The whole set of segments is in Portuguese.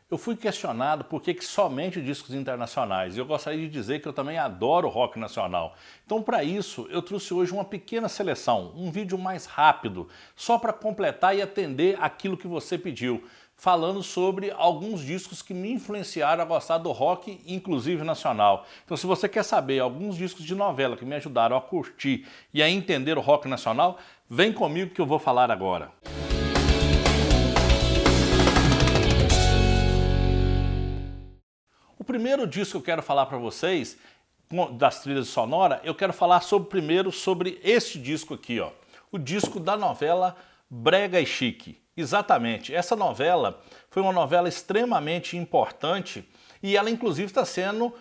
Eu fui questionado por que somente discos internacionais, e eu gostaria de dizer que eu também adoro rock nacional. Então, para isso, eu trouxe hoje uma pequena seleção, um vídeo mais rápido, só para completar e atender aquilo que você pediu, falando sobre alguns discos que me influenciaram a gostar do rock, inclusive nacional. Então, se você quer saber alguns discos de novela que me ajudaram a curtir e a entender o rock nacional, vem comigo que eu vou falar agora. O primeiro disco que eu quero falar para vocês, das trilhas sonoras, eu quero falar primeiro sobre este disco aqui, ó, o disco da novela Brega e Chique. Exatamente, essa novela foi uma novela extremamente importante e ela inclusive está sendo,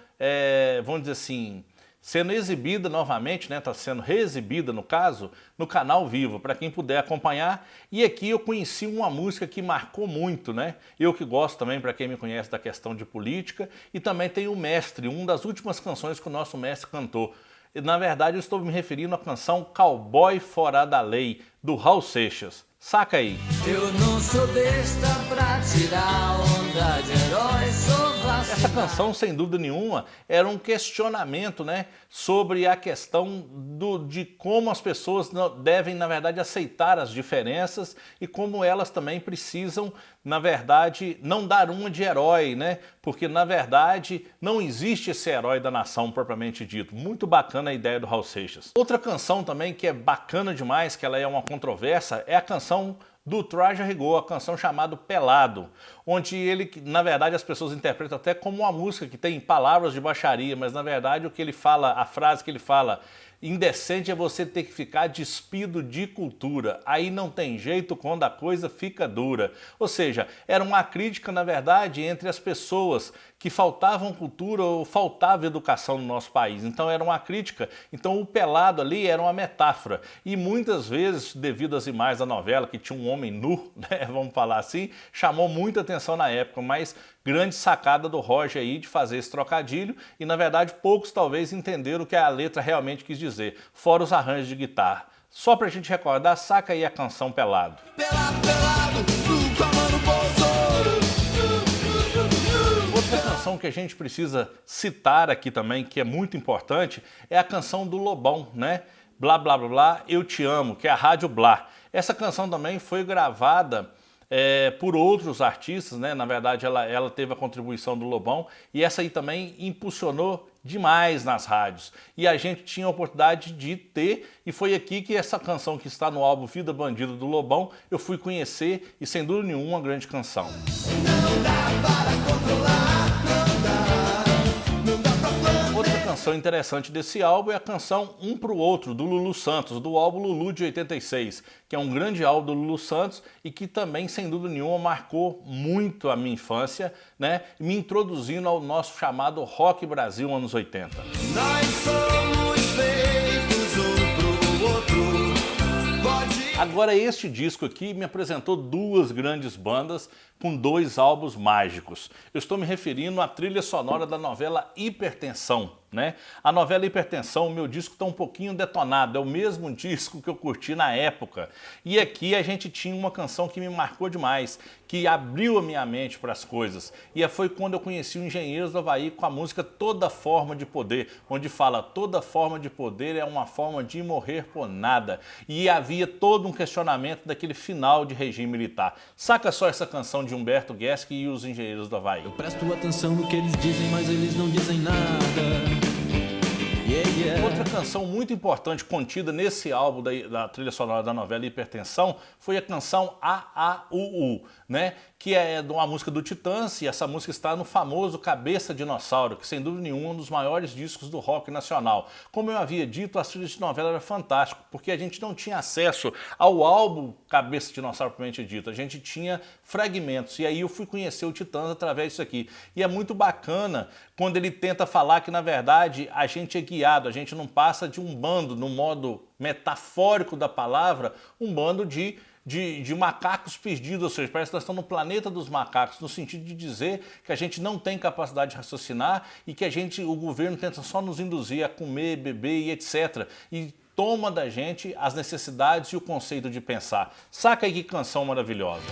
vamos dizer assim, sendo exibida novamente, né? Está sendo reexibida no caso, no canal Vivo, para quem puder acompanhar. E aqui eu conheci uma música que marcou muito, né? Eu que gosto também, para quem me conhece, da questão de política. E também tem o Mestre, uma das últimas canções que o nosso mestre cantou. Na verdade eu estou me referindo à canção Cowboy Fora da Lei, do Raul Seixas. Saca aí. Eu não sou besta pra tirar onda de herói, sou vacinado. Essa canção, sem dúvida nenhuma, era um questionamento, né, sobre a questão de como as pessoas devem, na verdade, aceitar as diferenças e como elas também precisam, na verdade, não dar uma de herói, né? Porque, na verdade, não existe esse herói da nação propriamente dito. Muito bacana a ideia do Raul Seixas. Outra canção também que é bacana demais, que ela é uma controvérsia, é a canção do Traje a Rigor, a canção chamada Pelado, onde ele, na verdade, as pessoas interpretam até como uma música que tem palavras de baixaria, mas na verdade o que ele fala, a frase que ele fala, indecente é você ter que ficar despido de cultura, aí não tem jeito quando a coisa fica dura. Ou seja, era uma crítica, na verdade, entre as pessoas que faltavam cultura ou faltava educação no nosso país. Então era uma crítica, então o pelado ali era uma metáfora. E muitas vezes, devido às imagens da novela, que tinha um homem nu, né, vamos falar assim, chamou muita atenção na época, mas grande sacada do Roger aí de fazer esse trocadilho e, na verdade, poucos talvez entenderam o que a letra realmente quis dizer, fora os arranjos de guitarra. Só pra gente recordar, saca aí a canção Pelado. Pelado, pelado, no bolso. Outra canção que a gente precisa citar aqui também, que é muito importante, é a canção do Lobão, né? Blá, blá, blá, blá, eu te amo, que é a Rádio Blá. Essa canção também foi gravada por outros artistas, né? Na verdade ela teve a contribuição do Lobão e essa aí também impulsionou demais nas rádios e a gente tinha a oportunidade de ter e foi aqui que essa canção que está no álbum Vida Bandida do Lobão eu fui conhecer e sem dúvida nenhuma uma grande canção. Não dá para controlar, não dá pra... Outra canção interessante desse álbum é a canção Um Pro Outro, do Lulu Santos, do álbum Lulu de 86, que é um grande álbum do Lulu Santos e que também, sem dúvida nenhuma, marcou muito a minha infância, né? Me introduzindo ao nosso chamado Rock Brasil anos 80. Nós somos feitos um pro outro. Agora este disco aqui me apresentou duas grandes bandas com dois álbuns mágicos. Eu estou me referindo à trilha sonora da novela Hipertensão, né? A novela Hipertensão, o meu disco está um pouquinho detonado, é o mesmo disco que eu curti na época. E aqui a gente tinha uma canção que me marcou demais, que abriu a minha mente para as coisas. E foi quando eu conheci o Engenheiros do Havaí com a música Toda Forma de Poder, onde fala toda forma de poder é uma forma de morrer por nada. E havia todo um questionamento daquele final de regime militar. Saca só essa canção de Humberto Gessinger e os Engenheiros do Havaí. Eu presto atenção no que eles dizem, mas eles não dizem nada. Outra canção muito importante contida nesse álbum da trilha sonora da novela Hipertensão foi a canção A.A.U.U, né? Que é uma música do Titãs e essa música está no famoso Cabeça Dinossauro, que sem dúvida nenhuma é um dos maiores discos do rock nacional. Como eu havia dito, as trilhas de novela eram fantásticas, porque a gente não tinha acesso ao álbum Cabeça Dinossauro propriamente dito, a gente tinha fragmentos e aí eu fui conhecer o Titãs através disso aqui. E é muito bacana quando ele tenta falar que na verdade a gente é guiado, a gente não passa de um bando, no modo metafórico da palavra, um bando de macacos perdidos, ou seja, parece que nós estamos no planeta dos macacos, no sentido de dizer que a gente não tem capacidade de raciocinar e que o governo tenta só nos induzir a comer, beber e etc. E toma da gente as necessidades e o conceito de pensar. Saca aí que canção maravilhosa.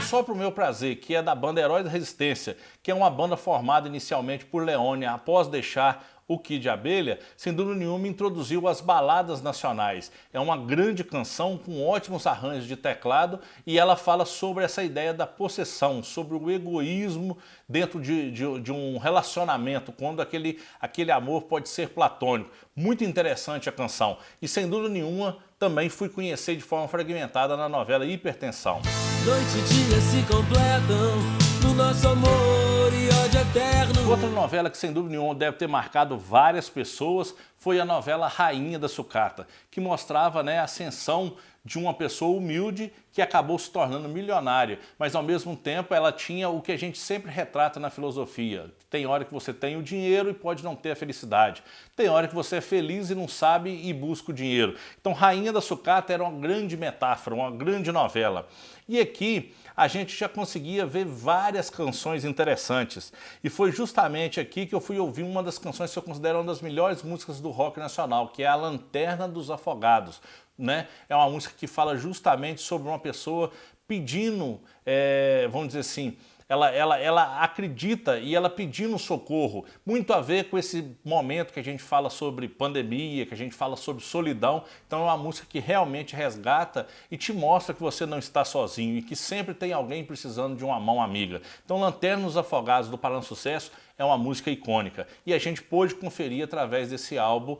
Só Pro Meu Prazer, que é da banda Heróis da Resistência, que é uma banda formada inicialmente por Leônia após deixar o Kid de Abelha, sem dúvida nenhuma introduziu as baladas nacionais. É uma grande canção com ótimos arranjos de teclado e ela fala sobre essa ideia da possessão, sobre o egoísmo dentro de um relacionamento, quando aquele amor pode ser platônico. Muito interessante a canção. E sem dúvida nenhuma também fui conhecer de forma fragmentada na novela Hipertensão. Noite e dia se completam no nosso amor e ódio eterno. Outra novela que sem dúvida nenhuma deve ter marcado várias pessoas foi a novela Rainha da Sucata, que mostrava, né, a ascensão de uma pessoa humilde que acabou se tornando milionária, mas ao mesmo tempo ela tinha o que a gente sempre retrata na filosofia. Tem hora que você tem o dinheiro e pode não ter a felicidade. Tem hora que você é feliz e não sabe e busca o dinheiro. Então Rainha da Sucata era uma grande metáfora, uma grande novela. E aqui a gente já conseguia ver várias canções interessantes. E foi justamente aqui que eu fui ouvir uma das canções que eu considero uma das melhores músicas do rock nacional, que é a Lanterna dos Afogados. Né? É uma música que fala justamente sobre uma pessoa pedindo, vamos dizer assim, ela acredita e ela pedindo socorro. Muito a ver com esse momento que a gente fala sobre pandemia, que a gente fala sobre solidão. Então é uma música que realmente resgata e te mostra que você não está sozinho e que sempre tem alguém precisando de uma mão amiga. Então Lanterna dos Afogados, do Paralamas do Sucesso, é uma música icônica. E a gente pôde conferir através desse álbum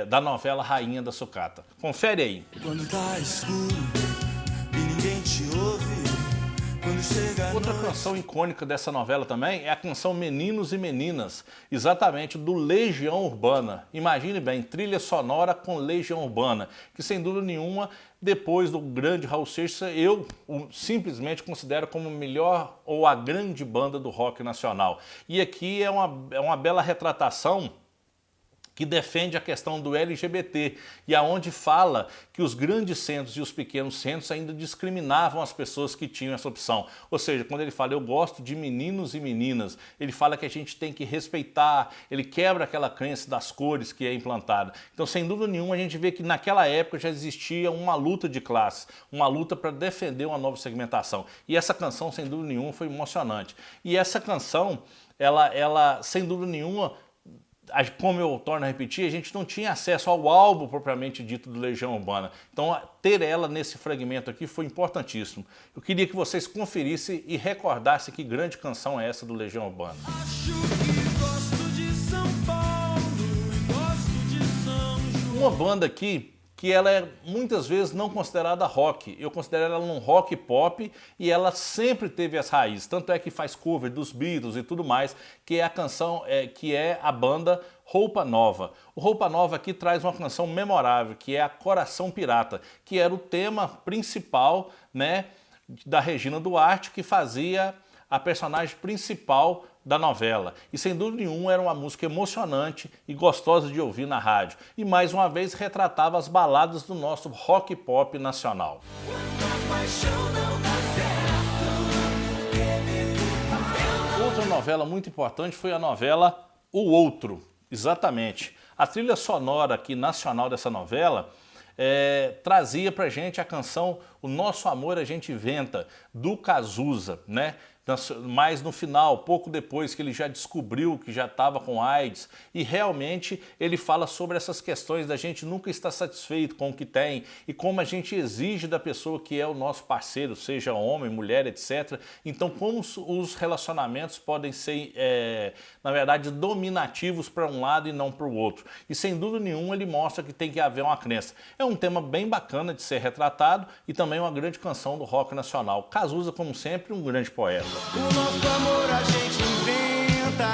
da novela Rainha da Sucata. Confere aí. Quando tá escuro e ninguém te ouve. Outra canção icônica dessa novela também é a canção Meninos e Meninas, exatamente do Legião Urbana. Imagine bem, trilha sonora com Legião Urbana, que sem dúvida nenhuma, depois do grande Raul Seixas, eu simplesmente considero como a melhor ou a grande banda do rock nacional. E aqui é uma bela retratação que defende a questão do LGBT e aonde fala que os grandes centros e os pequenos centros ainda discriminavam as pessoas que tinham essa opção. Ou seja, quando ele fala eu gosto de meninos e meninas, ele fala que a gente tem que respeitar, ele quebra aquela crença das cores que é implantada. Então, sem dúvida nenhuma, a gente vê que naquela época já existia uma luta de classes, uma luta para defender uma nova segmentação. E essa canção, sem dúvida nenhuma, foi emocionante. E essa canção, ela sem dúvida nenhuma, como eu torno a repetir, a gente não tinha acesso ao álbum propriamente dito do Legião Urbana. Então ter ela nesse fragmento aqui foi importantíssimo. Eu queria que vocês conferissem e recordassem que grande canção é essa do Legião Urbana. Acho que gosto de São Paulo e gosto de São João. Uma banda aqui que ela é muitas vezes não considerada rock. Eu considero ela um rock pop e ela sempre teve as raízes. Tanto é que faz cover dos Beatles e tudo mais, que é a canção, que é a banda Roupa Nova. O Roupa Nova aqui traz uma canção memorável, que é a Coração Pirata, que era o tema principal, né, da Regina Duarte, que fazia a personagem principal da novela. E sem dúvida nenhuma era uma música emocionante e gostosa de ouvir na rádio. E mais uma vez retratava as baladas do nosso rock pop nacional. Outra novela muito importante foi a novela O Outro. Exatamente. A trilha sonora aqui nacional dessa novela trazia pra gente a canção O Nosso Amor a Gente Inventa, do Cazuza, né? Mas no final, pouco depois que ele já descobriu que já estava com AIDS, e realmente ele fala sobre essas questões da gente nunca estar satisfeito com o que tem e como a gente exige da pessoa que é o nosso parceiro, seja homem, mulher, etc. Então como os relacionamentos podem ser, na verdade, dominativos para um lado e não para o outro. E sem dúvida nenhuma ele mostra que tem que haver uma crença. É um tema bem bacana de ser retratado e também uma grande canção do rock nacional. Cazuza, como sempre, um grande poeta. O nosso amor a gente inventa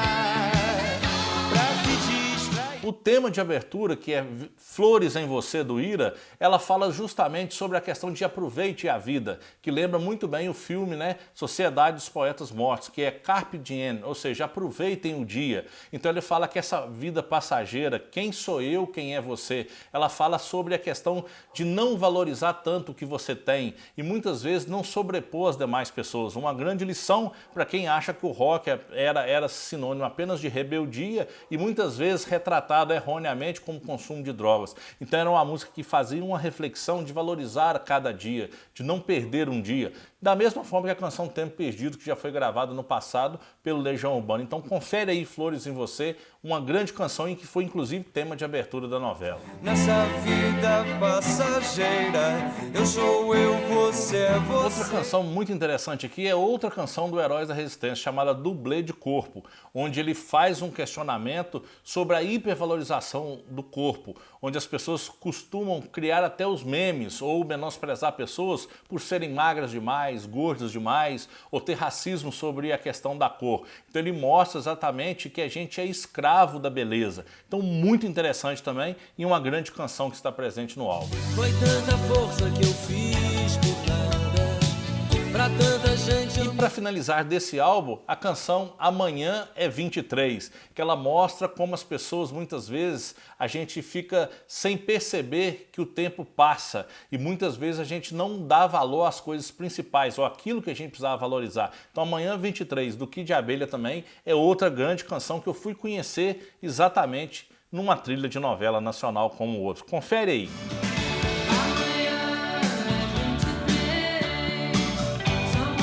pra se distrair. O tema de abertura, que é Flores em Você, do Ira, ela fala justamente sobre a questão de aproveite a vida, que lembra muito bem o filme, né, Sociedade dos Poetas Mortos, que é Carpe Diem, ou seja, aproveitem o dia. Então ele fala que essa vida passageira, quem sou eu, quem é você? Ela fala sobre a questão de não valorizar tanto o que você tem e muitas vezes não sobrepor as demais pessoas. Uma grande lição para quem acha que o rock era sinônimo apenas de rebeldia e muitas vezes retratar tratado erroneamente como consumo de drogas. Então era uma música que fazia uma reflexão de valorizar cada dia, de não perder um dia. Da mesma forma que a canção Tempo Perdido, que já foi gravada no passado pelo Legião Urbana. Então confere aí Flores em Você, uma grande canção em que foi inclusive tema de abertura da novela. Nessa vida passageira, eu sou eu, você é você. Outra canção muito interessante aqui é outra canção do Heróis da Resistência, chamada Dublê de Corpo, onde ele faz um questionamento sobre a hipervalorização do corpo, onde as pessoas costumam criar até os memes ou menosprezar pessoas por serem magras demais, gordas demais, ou ter racismo sobre a questão da cor. Então ele mostra exatamente que a gente é escravo da beleza. Então muito interessante também e uma grande canção que está presente no álbum. Foi tanta força que eu fiz por nada, pra tanta gente eu... E para finalizar desse álbum, a canção Amanhã é 23, que ela mostra como as pessoas, muitas vezes, a gente fica sem perceber que o tempo passa e muitas vezes a gente não dá valor às coisas principais ou aquilo que a gente precisava valorizar. Então Amanhã 23, do Kid Abelha também, é outra grande canção que eu fui conhecer exatamente numa trilha de novela nacional como o outro. Confere aí.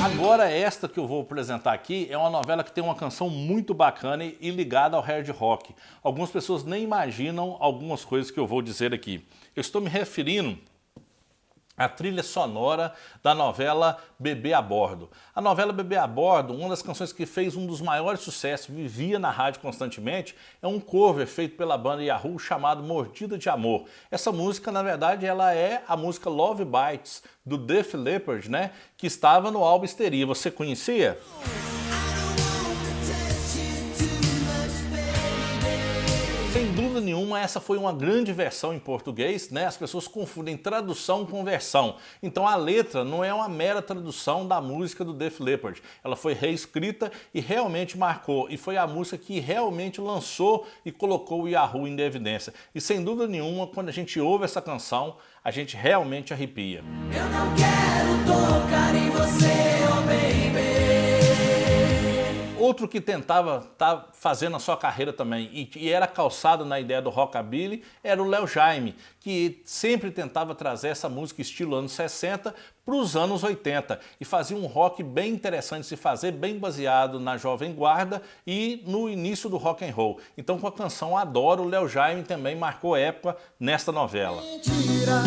Agora esta que eu vou apresentar aqui é uma novela que tem uma canção muito bacana e ligada ao hard rock. Algumas pessoas nem imaginam algumas coisas que eu vou dizer aqui. Eu estou me referindo à trilha sonora da novela Bebê a Bordo. A novela Bebê a Bordo, uma das canções que fez um dos maiores sucessos, vivia na rádio constantemente, é um cover feito pela banda Yahoo chamado Mordida de Amor. Essa música, na verdade, ela é a música Love Bites, do Def Leppard, né, que estava no álbum Histeria. Você conhecia? Sem dúvida nenhuma, essa foi uma grande versão em português, né? As pessoas confundem tradução com versão. Então a letra não é uma mera tradução da música do Def Leppard. Ela foi reescrita e realmente marcou. E foi a música que realmente lançou e colocou o Yahoo em evidência. E sem dúvida nenhuma, quando a gente ouve essa canção, a gente realmente arrepia. Eu não quero tocar em você, oh baby. Outro que tentava estar fazendo a sua carreira também e era calçado na ideia do rockabilly era o Léo Jaime, que sempre tentava trazer essa música estilo anos 60 para os anos 80 e fazia um rock bem interessante de se fazer, bem baseado na Jovem Guarda e no início do rock and roll. Então com a canção Adoro, o Léo Jaime também marcou época nesta novela. Mentira,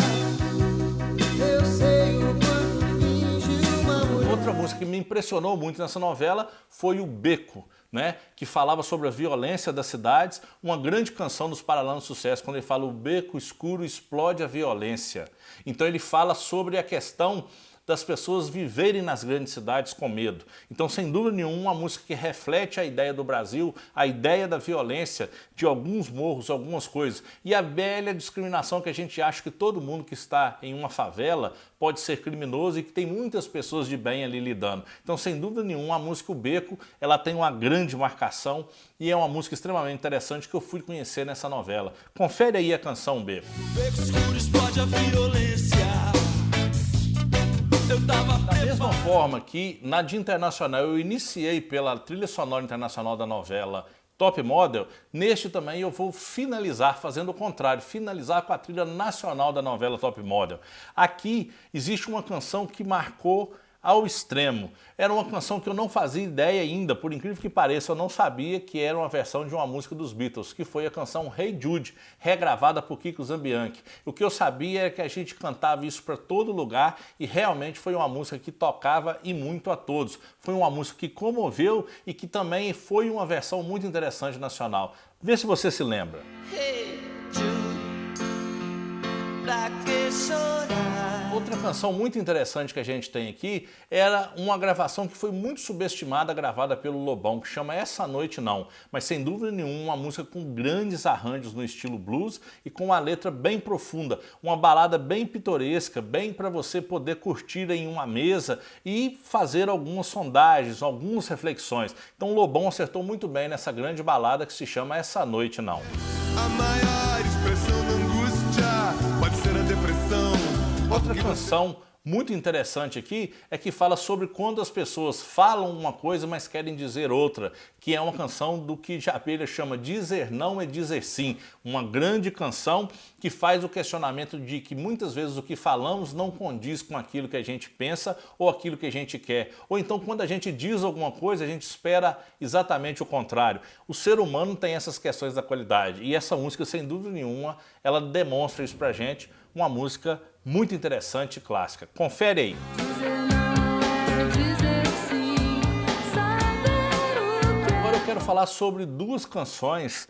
eu sei o quanto finge uma mulher. Outra música que me impressionou muito nessa novela foi o Beco, né, que falava sobre a violência das cidades, uma grande canção dos Paralamas do Sucesso, quando ele fala o beco escuro explode a violência. Então ele fala sobre a questão das pessoas viverem nas grandes cidades com medo. Então, sem dúvida nenhuma, uma música que reflete a ideia do Brasil, a ideia da violência, de alguns morros, algumas coisas. E a velha discriminação que a gente acha que todo mundo que está em uma favela pode ser criminoso e que tem muitas pessoas de bem ali lidando. Então, sem dúvida nenhuma, a música O Beco, ela tem uma grande marcação e é uma música extremamente interessante que eu fui conhecer nessa novela. Confere aí a canção Beco. O beco escuro explode a violência. Da mesma forma que na de internacional eu iniciei pela trilha sonora internacional da novela Top Model, neste também eu vou finalizar fazendo o contrário, finalizar com a trilha nacional da novela Top Model. Aqui existe uma canção que marcou ao extremo. Era uma canção que eu não fazia ideia ainda, por incrível que pareça, eu não sabia que era uma versão de uma música dos Beatles, que foi a canção Hey Jude, regravada por Kiko Zambianchi. O que eu sabia era que a gente cantava isso para todo lugar e realmente foi uma música que tocava e muito a todos. Foi uma música que comoveu e que também foi uma versão muito interessante nacional. Vê se você se lembra. Hey Jude, pra que chorar? Outra canção muito interessante que a gente tem aqui era uma gravação que foi muito subestimada, gravada pelo Lobão, que chama Essa Noite Não. Mas sem dúvida nenhuma, uma música com grandes arranjos no estilo blues e com uma letra bem profunda, uma balada bem pitoresca, bem para você poder curtir em uma mesa e fazer algumas sondagens, algumas reflexões. Então o Lobão acertou muito bem nessa grande balada que se chama Essa Noite Não. A maior expressão da angústia pode ser a depressão. Outra canção muito interessante aqui é que fala sobre quando as pessoas falam uma coisa, mas querem dizer outra, que é uma canção do que Abelha chama Dizer Não é Dizer Sim, uma grande canção que faz o questionamento de que muitas vezes o que falamos não condiz com aquilo que a gente pensa ou aquilo que a gente quer. Ou então quando a gente diz alguma coisa, a gente espera exatamente o contrário. O ser humano tem essas questões da qualidade e essa música, sem dúvida nenhuma, ela demonstra isso pra gente, uma música muito interessante e clássica. Confere aí. Agora eu quero falar sobre duas canções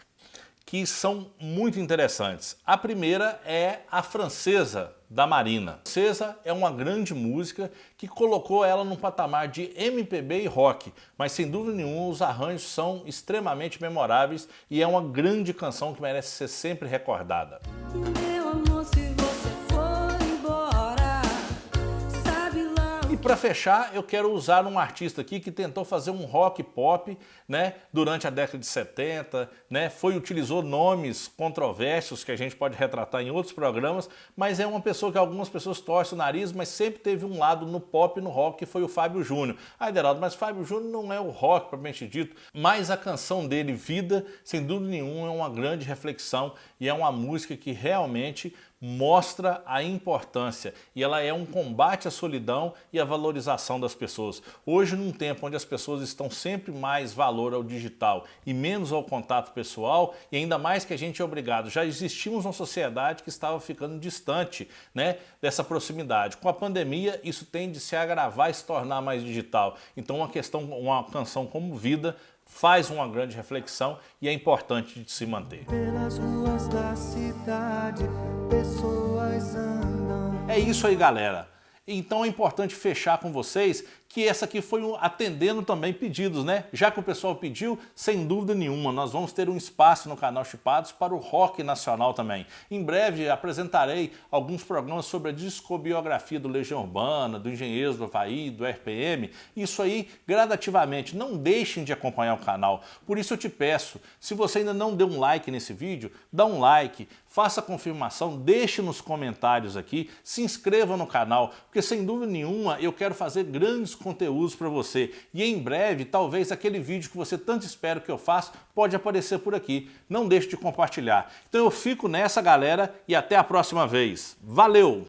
que são muito interessantes. A primeira é a Francesa, da Marina. A Francesa é uma grande música que colocou ela num patamar de MPB e rock, mas sem dúvida nenhuma os arranjos são extremamente memoráveis e é uma grande canção que merece ser sempre recordada. Para fechar, eu quero usar um artista aqui que tentou fazer um rock pop, né, durante a década de 70, né, utilizou nomes controversos que a gente pode retratar em outros programas, mas é uma pessoa que algumas pessoas torcem o nariz, mas sempre teve um lado no pop e no rock, que foi o Fábio Júnior. Ah, Ederaldo, mas Fábio Júnior não é o rock, propriamente dito, mas a canção dele, Vida, sem dúvida nenhuma, é uma grande reflexão e é uma música que realmente mostra a importância e ela é um combate à solidão e à valorização das pessoas. Hoje, num tempo onde as pessoas estão sempre mais valor ao digital e menos ao contato pessoal, e ainda mais que a gente é obrigado, já existimos uma sociedade que estava ficando distante, né, dessa proximidade. Com a pandemia, isso tende a se agravar e se tornar mais digital. Então, uma canção como Vida faz uma grande reflexão e é importante de se manter. Pelas ruas da cidade, pessoas andam. É isso aí, galera. Então é importante fechar com vocês que essa aqui foi atendendo também pedidos, né? Já que o pessoal pediu, sem dúvida nenhuma, nós vamos ter um espaço no canal Chipados para o rock nacional também. Em breve apresentarei alguns programas sobre a discobiografia do Legião Urbana, do Engenheiros do Havaí, do RPM. Isso aí, gradativamente, não deixem de acompanhar o canal. Por isso eu te peço, se você ainda não deu um like nesse vídeo, dá um like, faça a confirmação, deixe nos comentários aqui, se inscreva no canal, porque sem dúvida nenhuma eu quero fazer grandes conteúdos para você. E em breve, talvez aquele vídeo que você tanto espera que eu faça, pode aparecer por aqui. Não deixe de compartilhar. Então eu fico nessa, galera, e até a próxima vez. Valeu!